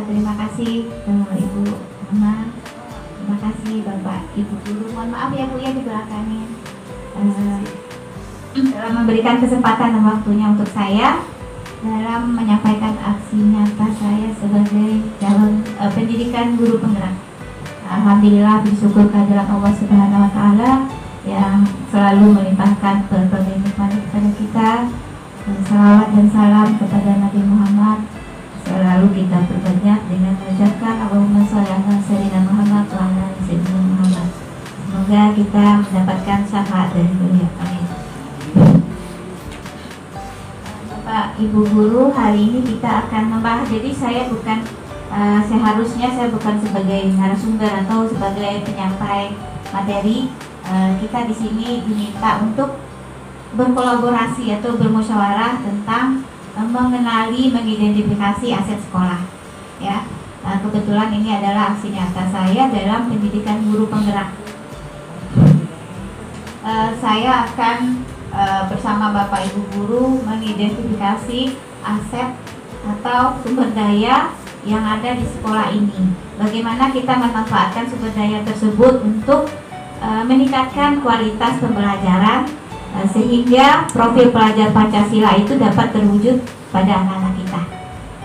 Terima kasih Ibu Mama, terima kasih Bapak Ibu Guru. Mohon maaf ya Bu ya di belakangnya. Dalam memberikan kesempatan dan waktunya untuk saya dalam menyampaikan aksi nyata saya sebagai calon pendidikan guru penggerak. Alhamdulillah, bersyukur kehadirat Allah Subhanahu wa Ta'ala yang selalu melimpahkan berbagai nikmat kepada kita. Salawat dan salam kepada Nabi Muhammad selalu kita perbanyak dengan mengucapkan Allahumma sholli ala sayyidina Muhammad wa ala ali sayyidina Muhammad. Semoga kita mendapatkan syafaat dari beliau. Amin. Bapak Ibu Guru, hari ini kita akan membahas. Jadi saya seharusnya saya bukan sebagai narasumber atau sebagai penyampai materi. Kita di sini diminta untuk berkolaborasi atau bermusyawarah tentang mengenali, mengidentifikasi aset sekolah. Ya, kebetulan ini adalah aksi nyata saya dalam pendidikan guru penggerak. Saya akan bersama Bapak Ibu Guru mengidentifikasi aset atau sumber daya yang ada di sekolah ini. Bagaimana kita memanfaatkan sumber daya tersebut untuk meningkatkan kualitas pembelajaran sehingga profil pelajar Pancasila itu dapat terwujud pada anak-anak kita.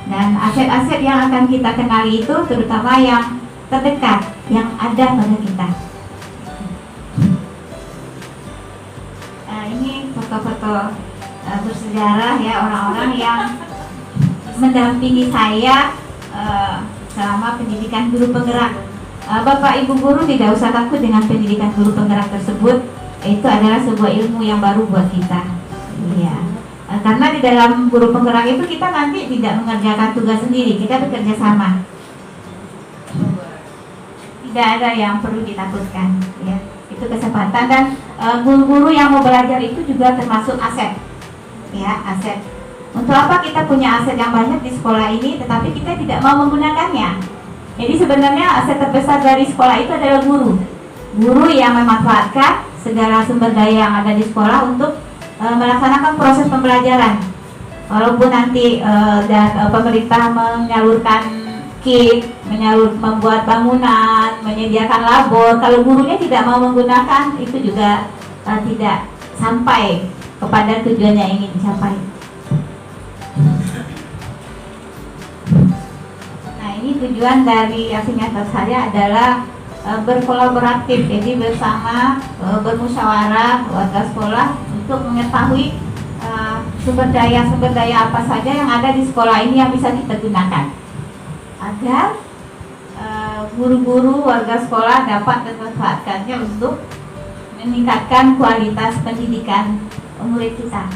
Dan aset-aset yang akan kita kenali itu terutama yang terdekat, yang ada pada kita. Ini foto-foto bersejarah ya, orang-orang yang mendampingi saya selama pendidikan guru penggerak. Bapak Ibu Guru tidak usah takut dengan pendidikan guru penggerak tersebut. Itu adalah sebuah ilmu yang baru buat kita. Ya. Karena di dalam guru penggerak itu kita nanti tidak mengerjakan tugas sendiri, kita bekerja sama. Tidak ada yang perlu ditakutkan, ya. Itu kesempatan, dan guru-guru yang mau belajar itu juga termasuk aset. Ya, aset. Untuk apa kita punya aset yang banyak di sekolah ini tetapi kita tidak mau menggunakannya? Jadi sebenarnya aset terbesar dari sekolah itu adalah guru. Guru yang memanfaatkan segala sumber daya yang ada di sekolah untuk melaksanakan proses pembelajaran. Walaupun nanti pemerintah menyalurkan kit, membuat bangunan, menyediakan labor, kalau gurunya tidak mau menggunakan, itu juga tidak sampai kepada tujuan yang ingin dicapai. Nah, ini tujuan dari aksi nyata saya adalah berkolaboratif, jadi bersama bermusyawarah warga sekolah untuk mengetahui sumber daya apa saja yang ada di sekolah ini yang bisa kita gunakan agar guru-guru warga sekolah dapat memanfaatkannya untuk meningkatkan kualitas pendidikan murid kita.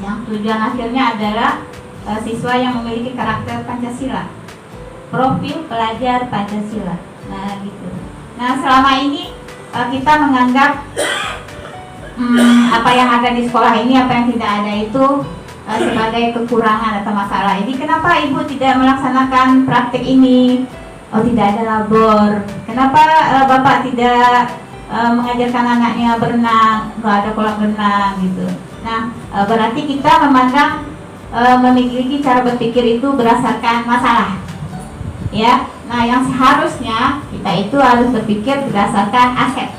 Yang tujuan akhirnya adalah siswa yang memiliki karakter Pancasila, profil pelajar Pancasila. Nah gitu. Nah selama ini kita menganggap apa yang ada di sekolah ini, apa yang tidak ada itu sebagai kekurangan atau masalah. Jadi kenapa ibu tidak melaksanakan praktik ini? Oh, tidak ada labor. Kenapa bapak tidak mengajarkan anaknya berenang? Nggak ada kolam renang gitu. Nah berarti kita memandang memiliki cara berpikir itu berdasarkan masalah. Ya, nah yang seharusnya kita itu harus berpikir berdasarkan aset.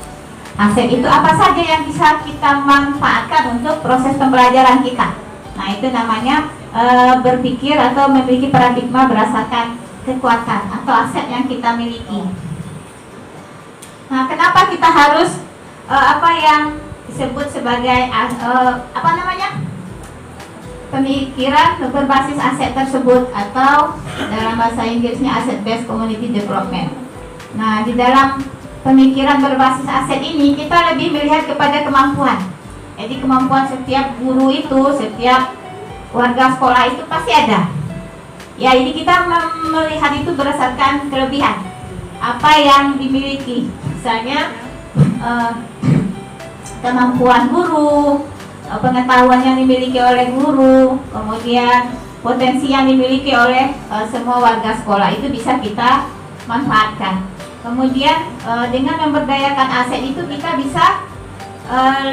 Aset itu apa saja yang bisa kita manfaatkan untuk proses pembelajaran kita. Nah itu namanya berpikir atau memiliki paradigma berdasarkan kekuatan atau aset yang kita miliki. Nah kenapa kita harus apa yang disebut sebagai pemikiran berbasis aset tersebut, atau dalam bahasa Inggrisnya asset based community development. Nah, di dalam pemikiran berbasis aset ini kita lebih melihat kepada kemampuan. Jadi kemampuan setiap guru itu, setiap warga sekolah itu pasti ada. Ya, jadi kita melihat itu berdasarkan kelebihan apa yang dimiliki. Misalnya kemampuan guru, pengetahuan yang dimiliki oleh guru, kemudian potensi yang dimiliki oleh semua warga sekolah itu bisa kita manfaatkan. Kemudian dengan memberdayakan aset itu kita bisa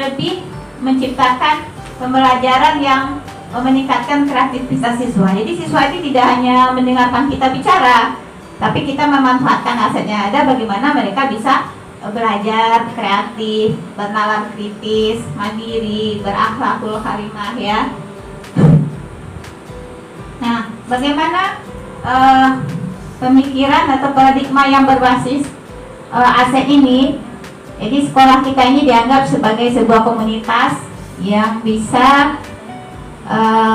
lebih menciptakan pembelajaran yang meningkatkan kreativitas siswa. Jadi siswa itu tidak hanya mendengarkan kita bicara, tapi kita memanfaatkan asetnya ada, bagaimana mereka bisa belajar kreatif, bernalar kritis, mandiri, berakhlakul karimah ya. Nah, bagaimana pemikiran atau paradigma yang berbasis aset ini? Jadi sekolah kita ini dianggap sebagai sebuah komunitas yang bisa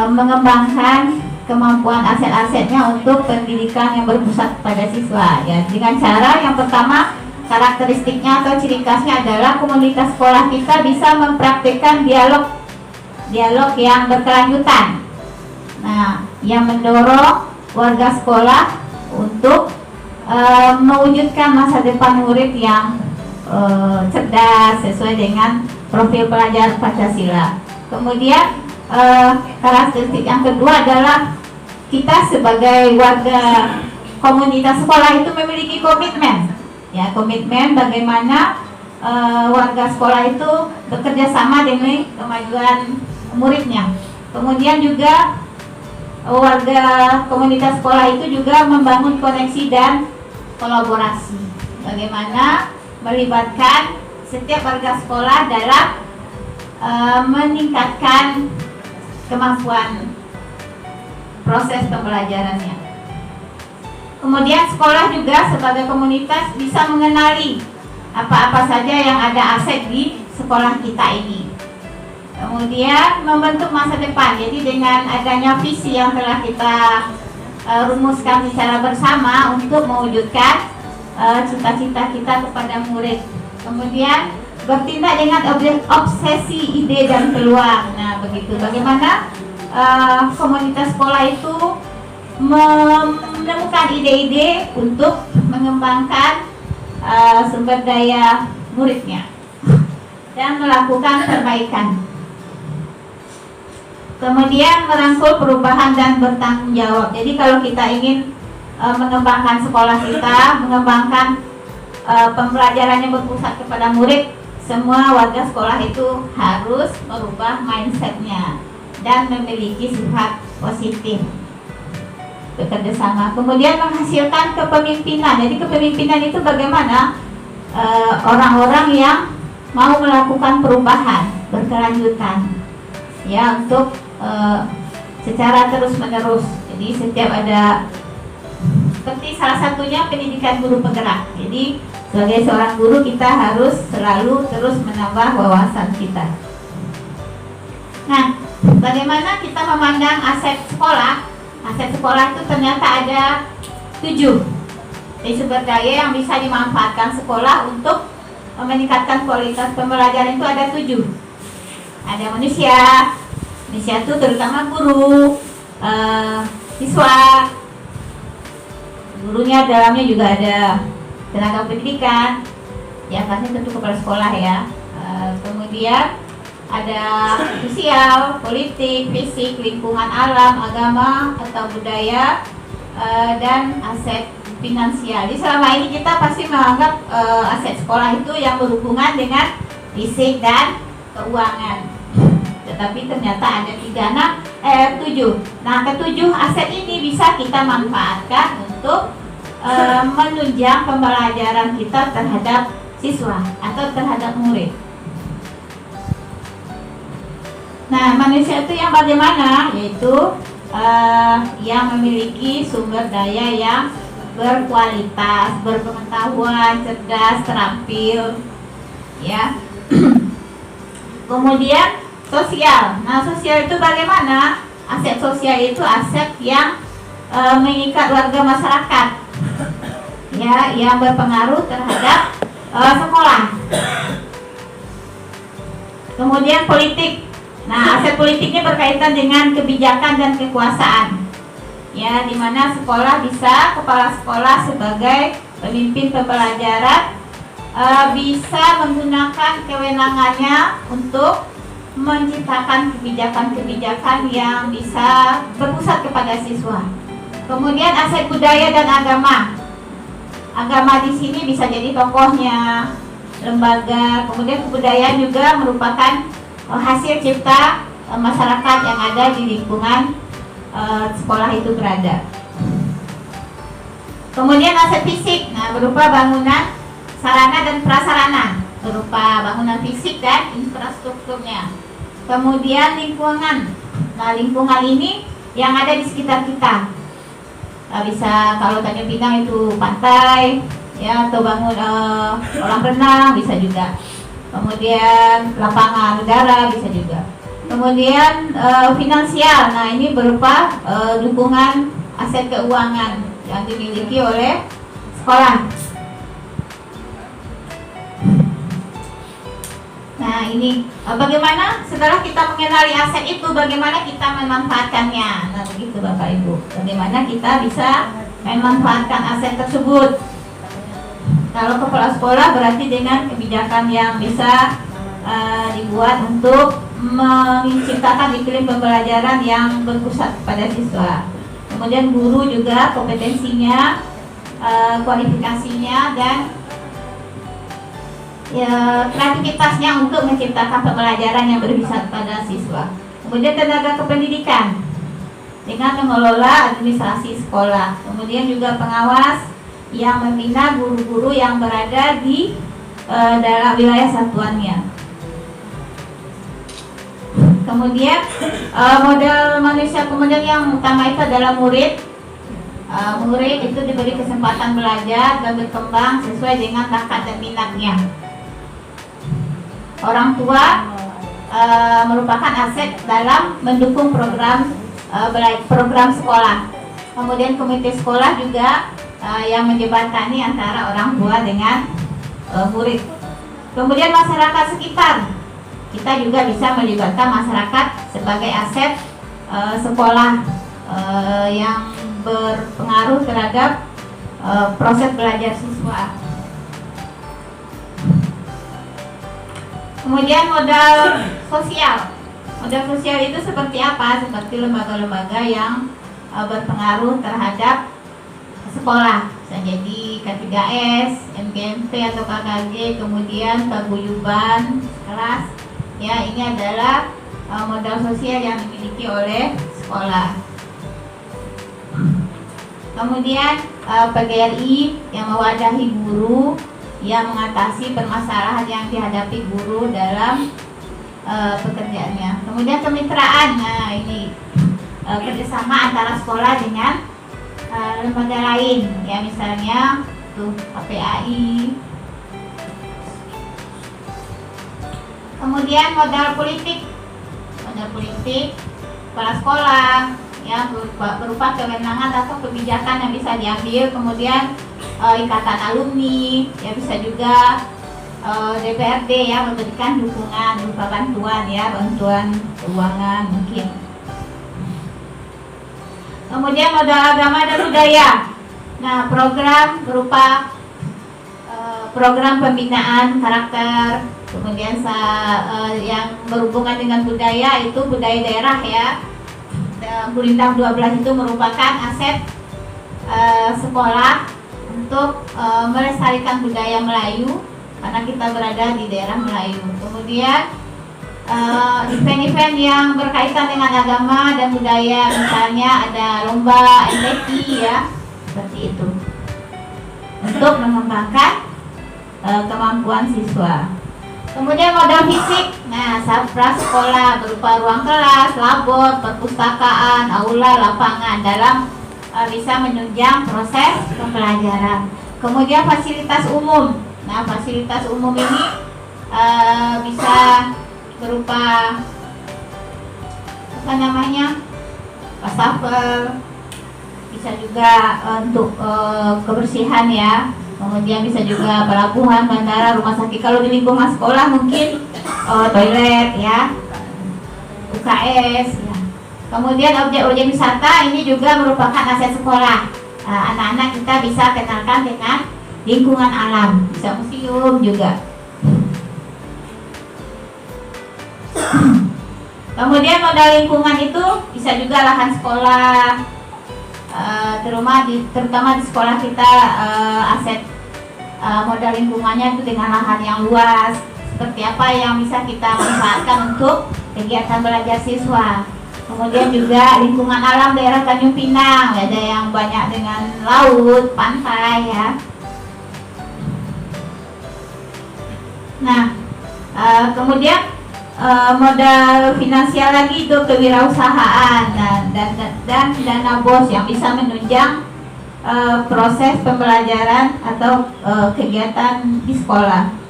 mengembangkan kemampuan aset-asetnya untuk pendidikan yang berpusat pada siswa ya, dengan cara yang pertama, karakteristiknya atau ciri khasnya adalah komunitas sekolah kita bisa mempraktikkan dialog yang berkelanjutan. Nah, yang mendorong warga sekolah untuk mewujudkan masa depan murid yang cerdas sesuai dengan profil pelajar Pancasila. Kemudian karakteristik yang kedua adalah kita sebagai warga komunitas sekolah itu memiliki komitmen ya, komitmen bagaimana warga sekolah itu bekerja sama demi kemajuan muridnya. Kemudian juga warga komunitas sekolah itu juga membangun koneksi dan kolaborasi, bagaimana melibatkan setiap warga sekolah dalam meningkatkan kemampuan proses pembelajarannya. Kemudian sekolah juga sebagai komunitas bisa mengenali apa-apa saja yang ada aset di sekolah kita ini. Kemudian membentuk masa depan, jadi dengan adanya visi yang telah kita rumuskan secara bersama untuk mewujudkan cita-cita kita kepada murid. Kemudian bertindak dengan obsesi ide dan peluang. Nah, begitu. Bagaimana komunitas sekolah itu menemukan ide-ide untuk mengembangkan sumber daya muridnya dan melakukan perbaikan. Kemudian merangkul perubahan dan bertanggung jawab. Jadi kalau kita ingin mengembangkan sekolah kita, mengembangkan pembelajaran yang berpusat kepada murid, semua warga sekolah itu harus merubah mindsetnya dan memiliki sifat positif, bekerja sama. Kemudian menghasilkan kepemimpinan. Jadi kepemimpinan itu bagaimana orang-orang yang mau melakukan perubahan berkelanjutan ya, untuk secara terus-menerus. Jadi setiap ada, seperti salah satunya pendidikan guru penggerak. Jadi sebagai seorang guru kita harus selalu terus menambah wawasan kita. Nah, bagaimana kita memandang aset sekolah? Aset sekolah itu ternyata ada 7. Jadi sumber daya yang bisa dimanfaatkan sekolah untuk meningkatkan kualitas pembelajaran itu ada 7. Ada manusia itu terutama guru, siswa, gurunya dalamnya juga ada tenaga pendidikan, ya pasti tentu kepala sekolah ya. Kemudian ada sosial, politik, fisik, lingkungan alam, agama atau budaya, dan aset finansial. Jadi selama ini kita pasti menganggap aset sekolah itu yang berhubungan dengan fisik dan keuangan. Tetapi ternyata ada 7. Nah, ke-7 aset ini bisa kita manfaatkan untuk menunjang pembelajaran kita terhadap siswa atau terhadap murid. Nah, manusia itu yang bagaimana? Yaitu yang memiliki sumber daya yang berkualitas, berpengetahuan, cerdas, terampil, ya. Kemudian sosial. Nah, sosial itu bagaimana? Aset sosial itu aset yang mengikat warga masyarakat, ya, yang berpengaruh terhadap sekolah. Kemudian politik. Nah, aset politiknya berkaitan dengan kebijakan dan kekuasaan, ya, di mana sekolah bisa, kepala sekolah sebagai pemimpin pembelajaran bisa menggunakan kewenangannya untuk menciptakan kebijakan-kebijakan yang bisa berpusat kepada siswa. Kemudian aset budaya dan agama. Agama di sini bisa jadi tokohnya, lembaga. Kemudian kebudayaan juga merupakan hasil cipta masyarakat yang ada di lingkungan sekolah itu berada. Kemudian aset fisik, nah berupa bangunan, sarana dan prasarana, berupa bangunan fisik dan infrastrukturnya. Kemudian lingkungan, nah lingkungan ini yang ada di sekitar kita. Bisa kalau Tanjung Pinang itu pantai, ya, atau bangun kolam renang bisa juga. Kemudian lapangan udara bisa juga. Kemudian finansial, nah ini berupa dukungan aset keuangan yang dimiliki oleh sekolah. Nah ini bagaimana setelah kita mengenali aset itu, bagaimana kita memanfaatkannya. Nah begitu Bapak Ibu, bagaimana kita bisa memanfaatkan aset tersebut. Kalau kepala sekolah berarti dengan kebijakan yang bisa dibuat untuk menciptakan iklim pembelajaran yang berpusat pada siswa. Kemudian guru juga kompetensinya, kualifikasinya, dan ya, kreativitasnya untuk menciptakan pembelajaran yang berpusat pada siswa. Kemudian tenaga kependidikan dengan mengelola administrasi sekolah. Kemudian juga pengawas yang membina guru-guru yang berada di dalam wilayah satuannya. Kemudian model manusia kemudian yang utama itu adalah murid. Murid itu diberi kesempatan belajar dan berkembang sesuai dengan bakat dan minatnya. Orang tua merupakan aset dalam mendukung program sekolah. Kemudian komite sekolah juga yang menjembatani antara orang tua dengan murid. Kemudian masyarakat sekitar, kita juga bisa melibatkan masyarakat sebagai aset sekolah yang berpengaruh terhadap proses belajar siswa. Kemudian modal sosial. Modal sosial itu seperti apa? Seperti lembaga-lembaga yang berpengaruh terhadap sekolah. Bisa jadi K3S, MGMP atau KKG, kemudian paguyuban kelas. Ya, ini adalah modal sosial yang dimiliki oleh sekolah. Kemudian PGRI yang mewadahi guru, yang mengatasi permasalahan yang dihadapi guru dalam pekerjaannya. Kemudian kemitraan, nah ini kerjasama antara sekolah dengan lembaga lain, ya misalnya tuh KPAI. Kemudian modal politik, kepala sekolah, ya berupa kewenangan atau kebijakan yang bisa diambil. Kemudian ikatan alumni, ya bisa juga DPRD yang memberikan dukungan berupa bantuan, ya bantuan keuangan mungkin. Kemudian modal agama dan budaya. Nah program berupa program pembinaan karakter, kemudian yang berhubungan dengan budaya itu budaya daerah, ya. Gurindam 12 itu merupakan aset sekolah untuk melestarikan budaya Melayu karena kita berada di daerah Melayu. Kemudian event-event yang berkaitan dengan agama dan budaya, misalnya ada lomba MTQ, ya seperti itu, untuk mengembangkan kemampuan siswa. Kemudian modal fisik, nah pra sekolah berupa ruang kelas, labor, perpustakaan, aula, lapangan dalam bisa menunjang proses pembelajaran. Kemudian fasilitas umum, nah fasilitas umum ini bisa berupa apa namanya, wastafel, bisa juga untuk kebersihan, ya. Kemudian bisa juga pelabuhan, bandara, rumah sakit. Kalau di lingkungan sekolah mungkin toilet, ya, UKS, ya. Kemudian objek-objek wisata ini juga merupakan aset sekolah. Anak-anak kita bisa kenalkan dengan lingkungan alam, bisa museum juga. Kemudian modal lingkungan itu bisa juga lahan sekolah, terutama di sekolah kita aset modal lingkungannya itu dengan lahan yang luas. Seperti apa yang bisa kita manfaatkan untuk kegiatan belajar siswa. Kemudian juga lingkungan alam daerah Tanjung Pinang, ada yang banyak dengan laut, pantai ya. Nah, kemudian modal finansial lagi itu kewirausahaan dan dana BOS yang bisa menunjang proses pembelajaran atau kegiatan di sekolah.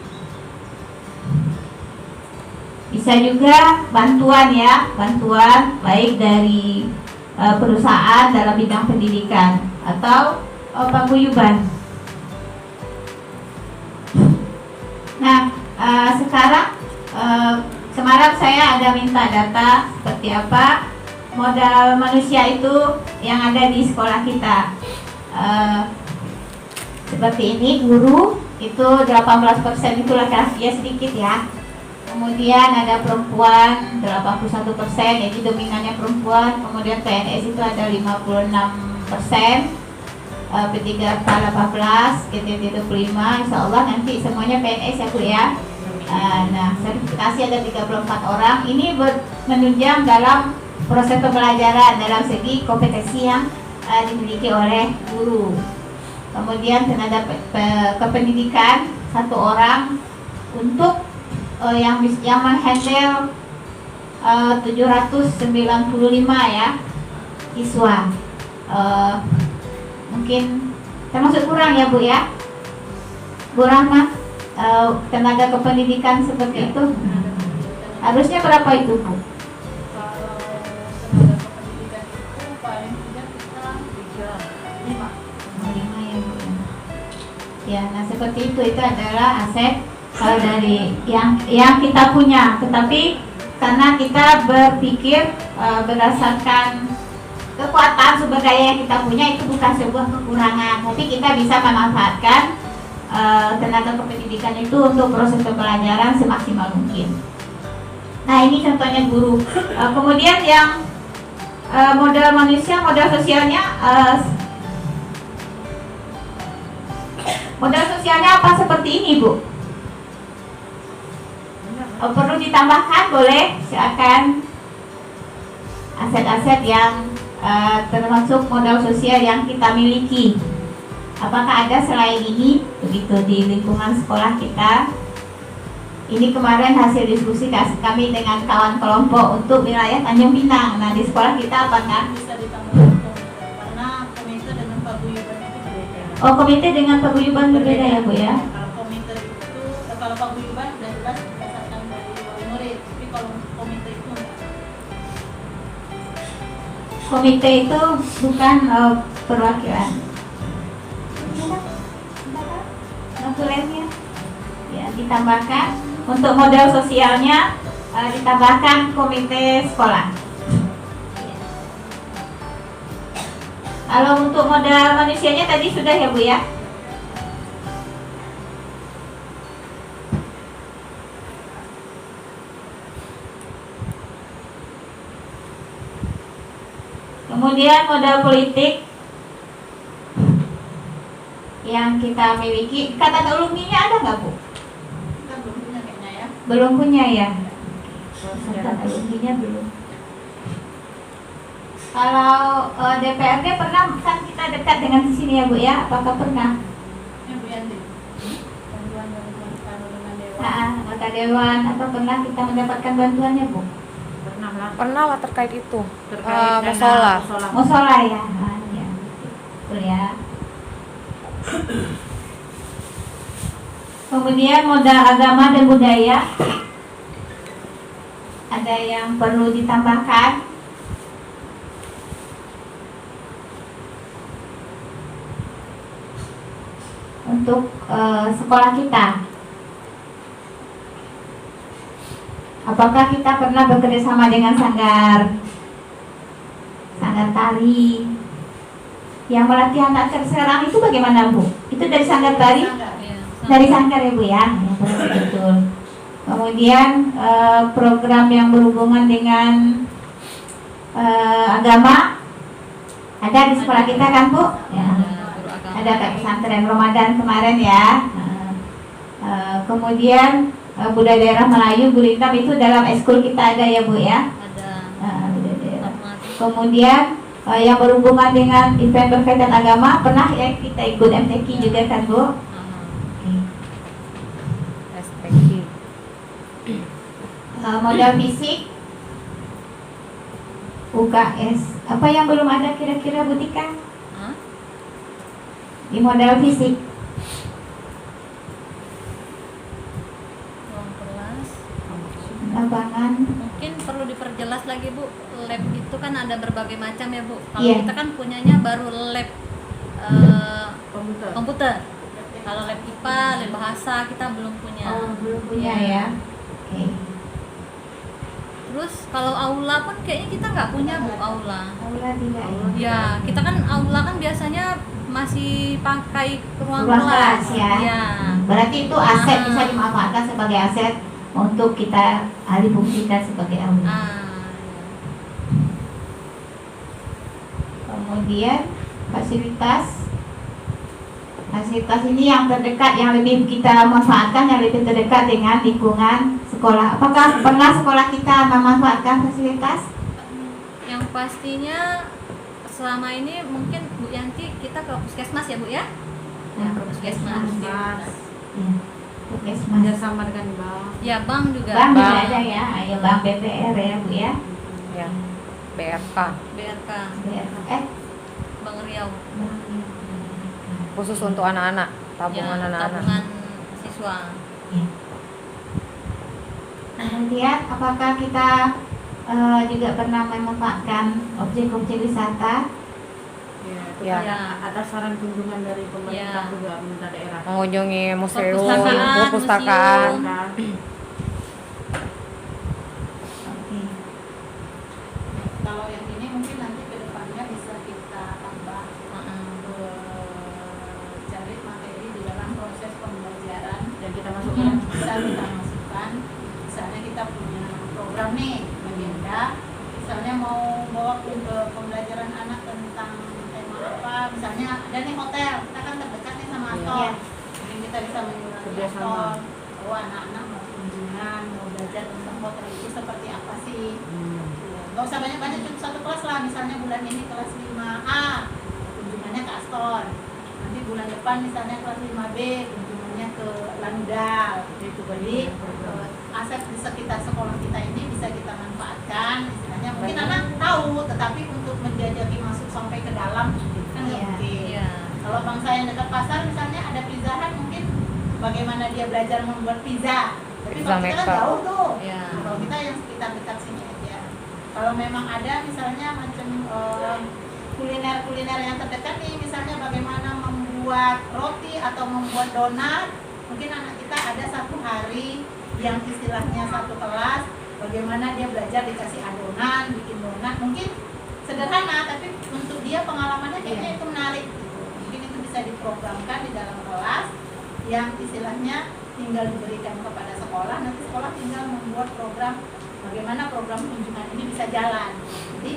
Bisa juga bantuan ya, bantuan baik dari perusahaan dalam bidang pendidikan atau paguyuban. Nah, sekarang kemarin saya ada minta data seperti apa modal manusia itu yang ada di sekolah kita. Seperti ini, guru itu 18% itu laki-laki, ya sedikit ya. Kemudian ada perempuan 81%, jadi dominannya perempuan. Kemudian PNS itu ada 56%, P3K 18, GTT 25. Insya Allah nanti semuanya PNS ya Bu ya. Nah, sertifikasi ada 34 orang. Ini menunjang dalam proses pembelajaran dalam segi kompetensi yang dimiliki oleh guru. Kemudian tenaga kependidikan 1 orang untuk yang menghandle 795 ya siswa. Mungkin termasuk kurang ya Bu ya, Bu Rahma, tenaga kependidikan seperti itu harusnya berapa itu Bu? Kalau tenaga kependidikan itu paling tidak kita 5 ya Bu ya. Nah seperti itu adalah aset dari yang kita punya, tetapi karena kita berpikir berdasarkan kekuatan sumber daya yang kita punya, itu bukan sebuah kekurangan, tapi kita bisa memanfaatkan tenaga kependidikan itu untuk proses pembelajaran semaksimal mungkin. Nah ini contohnya guru. Kemudian yang modal manusia, modal sosialnya, modal sosialnya apa seperti ini Bu? Perlu ditambahkan, boleh, silakan. Aset-aset yang termasuk modal sosial yang kita miliki, apakah ada selain ini begitu di lingkungan sekolah kita? Ini kemarin hasil diskusi kami dengan kawan kelompok untuk wilayah Tanjung Pinang. Nah di sekolah kita apakah bisa ditambahkan komite, karena komite dengan paguyuban itu berbeda. Oh, komite dengan paguyuban berbeda ya Bu ya? Kalau komite itu, kalau paguyuban sudah jelas berdasarkan dari wali murid, tapi kalau komite itu enggak. Komite itu bukan perwakilan. Notulennya ya ditambahkan untuk modal sosialnya, ditambahkan komite sekolah. Kalau untuk modal manusianya tadi sudah ya Bu ya? Kemudian modal politik yang kita miliki, ikatan alumninya ada nggak Bu? Kita belum punya kayaknya ya. Belum punya ya? Ikatan alumninya belum. Kalau DPRD pernah, kan kita dekat dengan di sini ya Bu ya? Apakah pernah? Ini Bu Yanti. Bantuan dengan dewan. Anggota dewan atau pernah kita mendapatkan bantuannya Bu? Pernah lah terkait itu. Terkait musola. Musola ya, ya. Betul ya. Kemudian modal agama dan budaya, ada yang perlu ditambahkan? Untuk sekolah kita, apakah kita pernah bekerja sama dengan sanggar tari yang melatih anak sekarang itu bagaimana Bu? Itu dari sanggar tari? Dari sanggar ya Bu ya? Ya betul. Kemudian program yang berhubungan dengan agama ada di sekolah kita kan Bu? Ya. Ada kayak pesantren Ramadan kemarin ya. Kemudian budaya daerah Melayu, gurindam itu dalam ekskul kita ada ya Bu ya. Ada Budaya daerah. otomatis. Kemudian yang berhubungan dengan event berkaitan agama pernah ya kita ikut MTQ juga kan Bu. SPQ. Modal fisik, UKS. Apa yang belum ada kira-kira Bu Tika? Hah? Di modal fisik. Ruang kelas. Lapangan. Mungkin perlu diperjelas lagi Bu, lab itu kan ada berbagai macam ya Bu. Kalau Iya. kita kan punyanya baru lab komputer. Kalau lab IPA, lab bahasa kita belum punya. Belum punya ya. Oke. Terus kalau aula pun kayaknya kita nggak punya Bu, aula. Aula tidak ya. Ya, kita kan aula kan biasanya masih pakai ruang Ruang kelas. kelas ya. Iya. Berarti itu aset bisa dimanfaatkan sebagai aset untuk kita alih fungsikan sebagai aula. Ah, Kemudian fasilitas ini yang terdekat, yang lebih kita manfaatkan, yang lebih terdekat dengan lingkungan sekolah. Apakah pernah sekolah kita memanfaatkan fasilitas? yang pastinya selama ini mungkin Bu Yanti kita ke puskesmas ya Bu ya? Ya, ke puskesmas. Ya, puskesmas. Kerjasama dengan bank. Ya, bank juga. Bank juga Bank. ada ya, ayo bank BPR ya Bu ya. Ya. BRK. BRK, Bank Riau. Bank. Khusus untuk anak-anak, tabungan Ya, anak-anak. tabungan siswa. Kemudian apakah kita juga pernah memanfaatkan objek-objek wisata? Ya. Ya. Atas saran kunjungan dari pemerintah Ya. juga pemerintah daerah. Mengunjungi museum, Perpustakaan, perpustakaan. museum. Nah, Oke. Kalau yang ini mungkin nanti ke depannya bisa kita tambah cari materi di dalam proses pembelajaran dan kita masukkan. bisa kita masukkan. Misalnya kita punya program nih agenda, misalnya mau bawa ke pembelajaran anak tentang tema apa, misalnya ada nih hotel, kita kan terdekat nih sama Astor. Iya. Mungkin kita bisa menyuruh Kerjasama. Astor, bahwa anak-anak mau kunjungan, mau belajar tentang hotel itu seperti apa sih. Gak usah banyak-banyak, cuma satu kelas lah. Misalnya bulan ini kelas 5A, kunjungannya ke Astor. Nanti bulan depan misalnya kelas 5B, kunjungannya ke Landal. Jadi aset di sekitar sekolah kita ini bisa kita manfaatkan. Istilahnya mungkin anak tahu, tetapi untuk menjajaki masuk sampai ke dalam kan nggak Iya. mungkin. Iya. Kalau bangsa yang dekat pasar misalnya ada Pizza Hut, mungkin bagaimana dia belajar membuat pizza. Tapi Pizza kalau kita kan maker. jauh tuh. Iya. Kalau kita yang sekitar dekat sini aja. Kalau memang ada misalnya macam kuliner-kuliner yang terdekat nih, misalnya bagaimana membuat roti atau membuat donat, mungkin anak kita ada satu hari yang istilahnya satu kelas, bagaimana dia belajar dikasih adonan, bikin donat, mungkin sederhana, tapi untuk dia pengalamannya kayaknya itu menarik gitu. Mungkin itu bisa diprogramkan di dalam kelas yang istilahnya tinggal diberikan kepada sekolah, nanti sekolah tinggal membuat program bagaimana program kunjungan ini bisa jalan. Jadi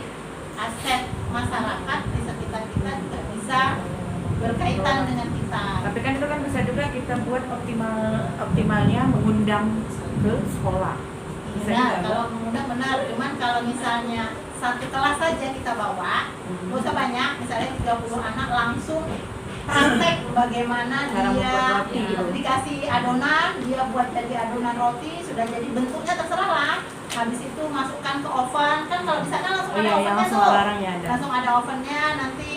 aset masyarakat di sekitar kita juga bisa berkaitan dengan kita. Tapi kan itu kan bisa juga kita buat optimalnya mengundang ke sekolah. Bisa Nah, juga. kalau mengundang benar, cuman kalau misalnya satu kelas saja kita bawa, nggak usah banyak, misalnya 30 anak langsung praktek bagaimana Cara dia membuat roti gitu. dikasih adonan, dia buat jadi adonan roti, sudah jadi bentuknya terserah lah. Habis itu masukkan ke oven, kan kalau bisa kan langsung Oh ada iya, yang ovennya langsung tuh. barangnya ada. Langsung ada ovennya, nanti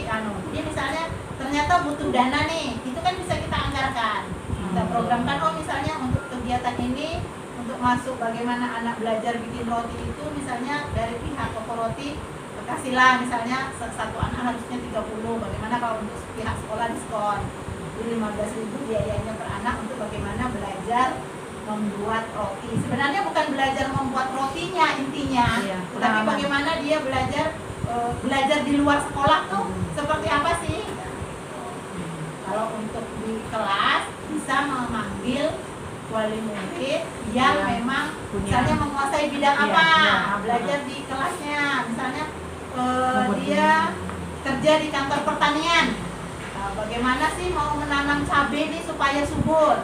dia misalnya ternyata butuh dana nih, itu kan bisa kita anggarkan. Kita programkan, oh misalnya untuk kegiatan ini, untuk masuk bagaimana anak belajar bikin roti itu, misalnya dari pihak toko roti, kasihlah misalnya satu anak harusnya 30, bagaimana kalau untuk pihak sekolah diskon. Jadi 15.000 biayanya per anak untuk bagaimana belajar membuat roti. Sebenarnya bukan belajar membuat rotinya intinya, Iya, tapi pengalaman. bagaimana dia belajar di luar sekolah tuh seperti apa sih? Kalau untuk di kelas bisa memanggil wali murid yang Iya, memang punya. misalnya menguasai bidang Iya, apa, iya. belajar di kelasnya, misalnya Nomor dia kerja di kantor pertanian. Bagaimana sih mau menanam cabai nih supaya subur?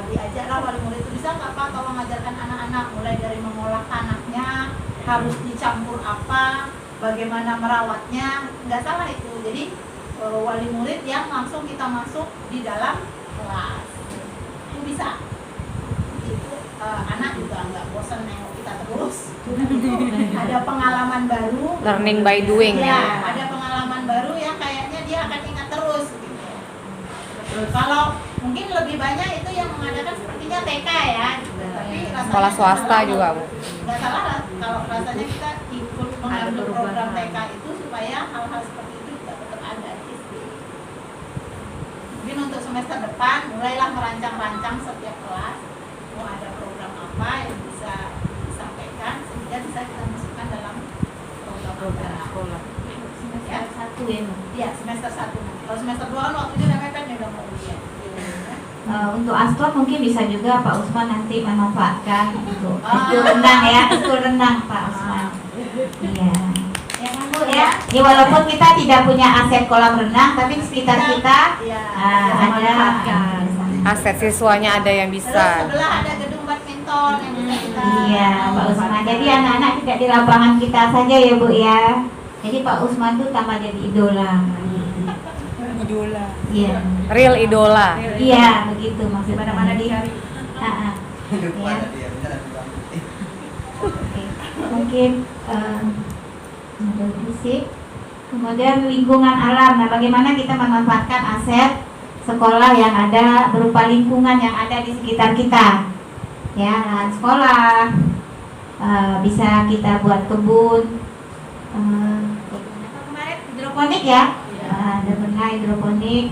Diajaklah wali murid itu di bisa nggak Pak tolong ajarkan anak-anak mulai dari mengolah tanahnya, harus dicampur apa, bagaimana merawatnya, nggak salah itu. Jadi wali murid yang langsung kita masuk di dalam kelas itu bisa. Itu anak juga nggak bosan nengok kita terus. Ada pengalaman baru. Learning by doing Ya, ya. ada pengalaman baru yang kayaknya dia akan ingat terus. Gitu. Kalau mungkin lebih banyak itu yang mengadakan sepertinya TK ya. Gitu. Tapi rasanya Sekolah swasta nggak juga, salah. Bu. Nggak salah lah kalau rasanya kita ikut mengambil program TK itu supaya hal-hal seperti itu juga tetap ada di SD. Mungkin untuk semester depan mulailah merancang-rancang setiap kelas mau ada program apa yang bisa disampaikan sehingga bisa kita masukkan dalam program sekolah. Semester 1 ya, Bu. Iya, semester 1 nanti. Kalau semester 2 kan waktunya udah mepet nih, udah mau ujian. Untuk Astor mungkin bisa juga Pak Usman nanti memanfaatkan untuk Ah. ekskul renang ya, ekskul renang Pak Usman. Iya. Ya kan Bu Ya, ya? ya walaupun kita tidak punya aset kolam renang, tapi di sekitar kita Iya. ada Aset siswanya ada yang Terus bisa. sebelah ada gedung badminton yang bisa kita. Iya, Pak Usman. Jadi anak-anak tidak di lapangan kita saja ya Bu ya. Jadi Pak Usman tuh tambah jadi idola. Idola. Iya. Real idola. Iya, begitu maksudnya. Mana-mana Jadi, dicari. ah. Lupa Ya. tadi ya, benar aku bilang. Oke. Mungkin model fisik, kemudian lingkungan alam. Nah, bagaimana kita memanfaatkan aset sekolah yang ada berupa lingkungan yang ada di sekitar kita, ya, lahan sekolah, bisa kita buat kebun, apa kemarin hidroponik ya, ada benar hidroponik.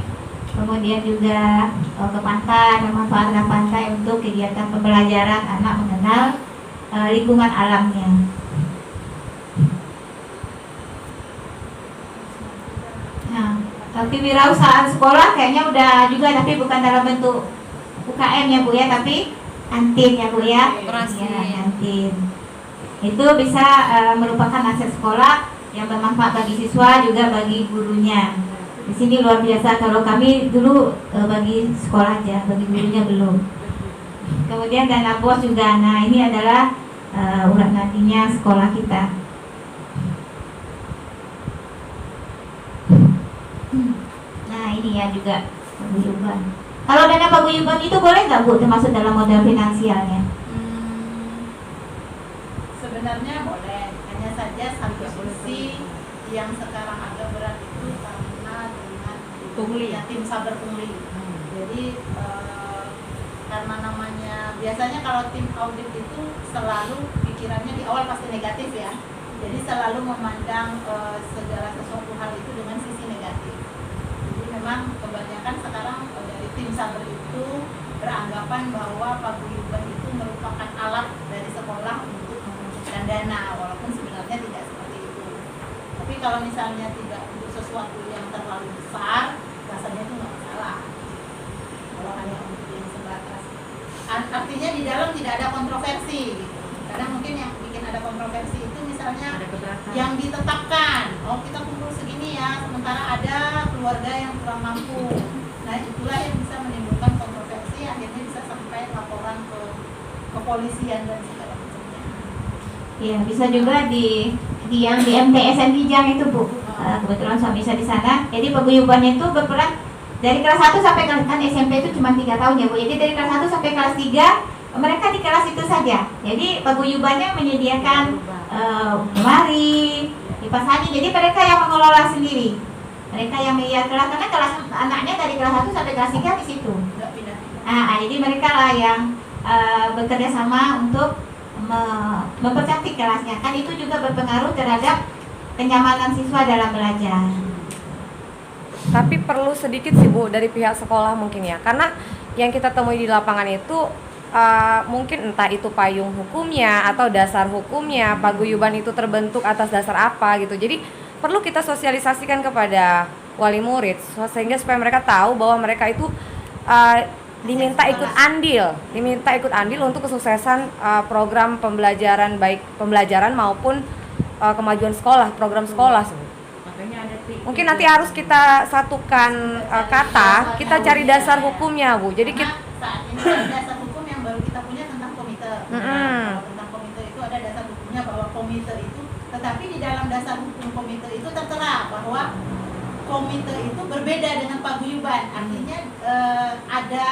Kemudian juga ke pantai, memanfaatkan pantai untuk kegiatan pembelajaran anak mengenal lingkungan alamnya. Nah, kewirausahaan sekolah kayaknya udah juga, tapi bukan dalam bentuk UKM ya Bu ya, tapi kantin ya Bu ya. Operasi. Ya, kantin. Itu bisa merupakan aset sekolah yang bermanfaat bagi siswa juga bagi gurunya. Di sini luar biasa, kalau kami dulu bagi sekolah aja, bagi gurunya belum. Kemudian dana bos juga. Nah, ini adalah urat nadinya sekolah kita. Nah, ini ya juga paguyuban. Kalau dana paguyuban itu boleh nggak Bu termasuk dalam modal finansialnya? Sebenarnya boleh, hanya saja satu sisi yang sekarang agak berat itu karena dengan Pungli. ya, tim saber pungli. Jadi karena namanya biasanya kalau tim audit itu selalu pikirannya di awal pasti negatif ya. Jadi selalu memandang segala sesuatu hal itu dengan sisi negatif. Jadi memang kebanyakan sekarang dari tim saber itu beranggapan bahwa paguyuban itu merupakan alat dari sekolah untuk mengumpulkan dana, walaupun sebenarnya tidak seperti itu. Tapi kalau misalnya tidak untuk sesuatu yang terlalu besar, rasanya itu nggak masalah. Kalau hanya untuk yang sebatas, artinya di dalam tidak ada kontroversi. Gitu. Karena mungkin yang bikin ada kontroversi itu misalnya Ada keberatan. yang ditetapkan, oh kita kumpul segini ya, sementara ada keluarga yang kurang mampu. Nah itulah yang bisa menimbulkan kontroversi, akhirnya bisa sampai laporan ke kepolisian dan segala macamnya. Iya, bisa juga di yang di MTSN Kijang itu Bu. Kebetulan suami saya di sana. Jadi paguyubannya itu berperan dari kelas 1 sampai kelas, kan SMP itu cuma 3 tahun ya Bu. Jadi dari kelas 1 sampai kelas 3 mereka di kelas itu saja. Jadi paguyubannya menyediakan lemari, kipas angin. Jadi mereka yang mengelola sendiri. Mereka yang kelas, karena kelas anaknya dari kelas 1 sampai kelas 3 di situ. Nggak pindah-pindah. Jadi mereka lah yang bekerja sama untuk mempercantik kelasnya. Kan itu juga berpengaruh terhadap kenyamanan siswa dalam belajar. Tapi perlu sedikit sih Bu dari pihak sekolah mungkin ya, karena yang kita temui di lapangan itu mungkin entah itu payung hukumnya atau dasar hukumnya, paguyuban itu terbentuk atas dasar apa gitu. Jadi perlu kita sosialisasikan kepada wali murid sehingga supaya mereka tahu bahwa mereka itu diminta ikut andil untuk kesuksesan program pembelajaran, baik pembelajaran maupun kemajuan sekolah, program sekolah. Makanya ada Mungkin nanti harus kita satukan kata, kita cari dasar hukumnya Bu. Jadi Karena saat ini kan dasar hukum yang baru kita punya Kalau tentang komite itu ada dasar hukumnya bahwa komite itu, tetapi di dalam dasar hukum komite itu tertera bahwa komite itu berbeda dengan paguyuban. Artinya ada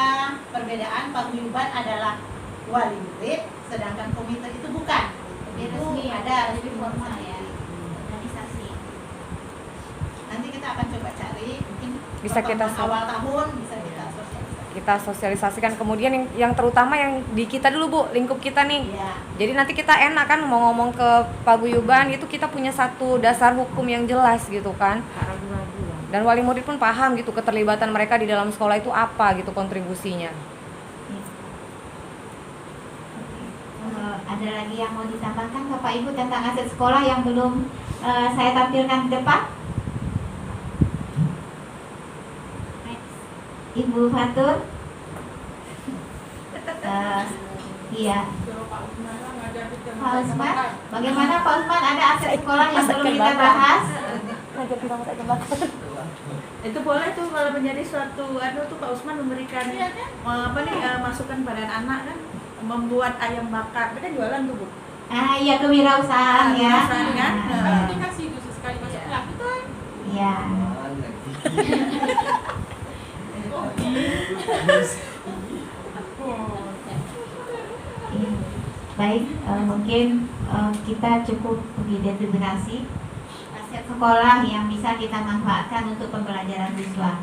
perbedaan, paguyuban adalah wali murid, sedangkan komite itu bukan. Itu Resmi ya, ada lebih formal ya, organisasi. Nanti kita akan coba cari, mungkin Bisa kita pertemuan awal tahun bisa kita sosialisasi. Kita sosialisasikan, kemudian yang terutama yang di kita dulu Bu, lingkup kita nih. Iya. Jadi nanti kita enak kan mau ngomong ke paguyuban itu kita punya satu dasar hukum yang jelas gitu kan. Dan wali murid pun paham gitu keterlibatan mereka di dalam sekolah itu apa gitu kontribusinya. Ada lagi yang mau ditambahkan Bapak Ibu tentang aset sekolah yang belum saya tampilkan di depan? Ibu Fatur? Iya. Pak Usman, bagaimana Pak Usman, ada aset sekolah yang belum kita bahas? Itu boleh tuh kalau menjadi suatu tuh Pak Usman memberikan masukan pada anak kan, membuat ayam bakar, mereka jualan tuh Bu. Iya, kewirausahaan ya. Kewirausahaan kan? Nah, Dikasih itu sekali masuk kelas betul. Iya. Iya. Baik, mungkin kita cukup mengidentifikasi aset sekolah yang bisa kita manfaatkan untuk pembelajaran siswa.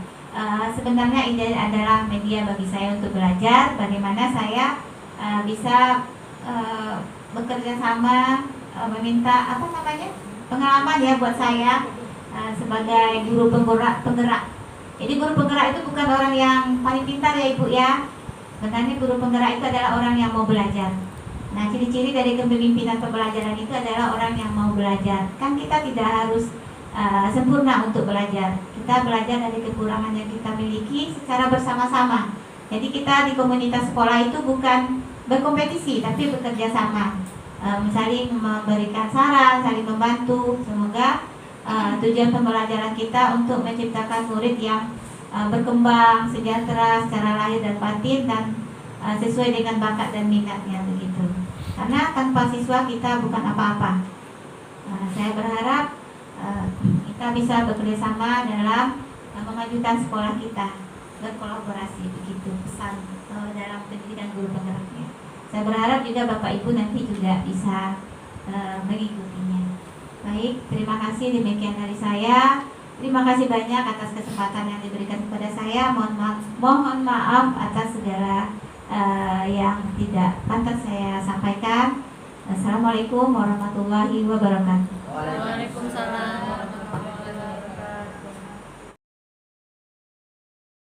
Sebenarnya ini adalah media bagi saya untuk belajar. Bagaimana saya bisa bekerja sama, meminta pengalaman ya buat saya sebagai guru penggerak. Jadi guru penggerak itu bukan orang yang paling pintar ya Ibu ya. Sebenarnya guru penggerak itu adalah orang yang mau belajar. Nah, ciri-ciri dari kepemimpinan pembelajaran itu adalah orang yang mau belajar. Kan kita tidak harus sempurna untuk belajar. Kita belajar dari kekurangan yang kita miliki secara bersama-sama. Jadi kita di komunitas sekolah itu bukan berkompetisi, tapi bekerja sama. Saling memberikan saran, saling membantu. Semoga tujuan pembelajaran kita untuk menciptakan murid yang berkembang, sejahtera secara lahir dan batin, dan sesuai dengan bakat dan minatnya begitu. Karena tanpa siswa kita bukan apa-apa. Saya berharap kita bisa bekerja sama dalam memajukan sekolah kita, berkolaborasi begitu pesan dalam pendidikan guru penggeraknya. Saya berharap juga Bapak Ibu nanti juga bisa mengikutinya. Baik, terima kasih, demikian dari saya. Terima kasih banyak atas kesempatan yang diberikan kepada saya. Mohon maaf atas segala yang tidak pantas saya sampaikan. Assalamualaikum warahmatullahi wabarakatuh.